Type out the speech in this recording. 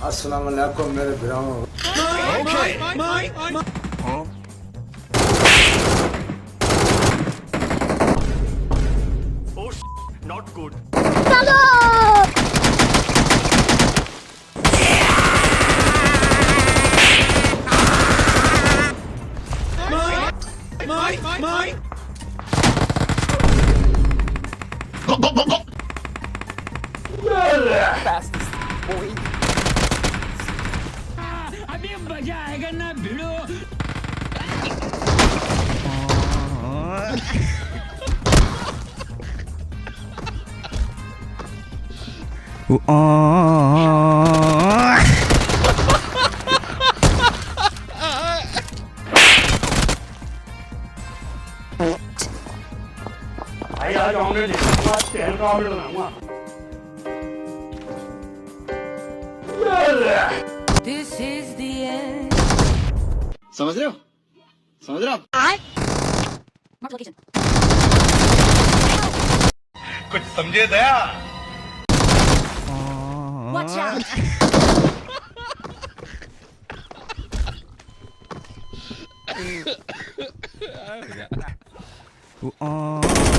अस्सलाम वालेकुम मेरे भराओं। Oh, not good. अभी मजा आएगा ना भिड़ो. भाई आज ऑमलेट तेल का ऑमलेट बनाऊंगा. This is the end. समझ रहे हो? समझ रहे हो? Mark location. कुछ समझे दया. Watch out. Oh.